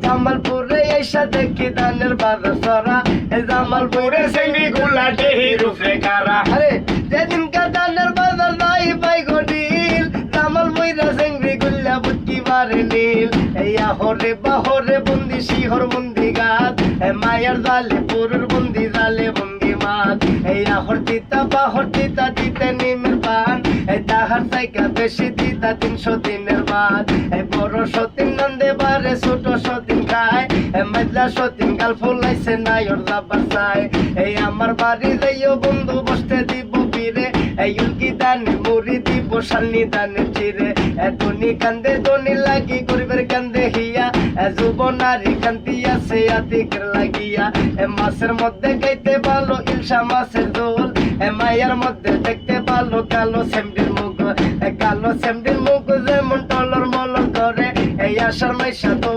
জামালপুরে এসে দেখি ধানের বাজার সরা জামালপুরে সেঙ্গি গুলা টেহির উপরে কারা আরে যেদিনকে ধানের বাজার নাই পাই গডিল জামালপুরে সেঙ্গি গুলা বুটকি বারে নীল এইয়া হরে বাহরে বন্দি শিহর বন্দি গাছ মায়ের জালে পুরুর বন্দি জালে বন্দি মাছ এইয়া হরতিতা বাহরতিতা দিতে নিমের পান তাহার থেকে বেশি দিতা 300 দিনের বাদ বড় সতীন নন্দে বারে ছোট সতীন খায় মজলা সতীন গাল ফুলাইছে নাই ওর যাবার চাই এই আমার বাড়ি যাইও বন্ধু বসতে দিব পীরে এই উলকি দানে মুড়ি দিব শালনি দানে চিরে ধনি কান্দে ধনি লাগি গরিবের কান্দে হিয়া যুবনারী কান্দি আছে আতিকের লাগিয়া মাছের মধ্যে খাইতে ভালো ইলশা মাছের দোল মায়ের মধ্যে দেখতে ভালো কালো সেমডির মুখ কালো সেমডির মুখ যেমন টলর মলর করে এই আশার মাইশা তো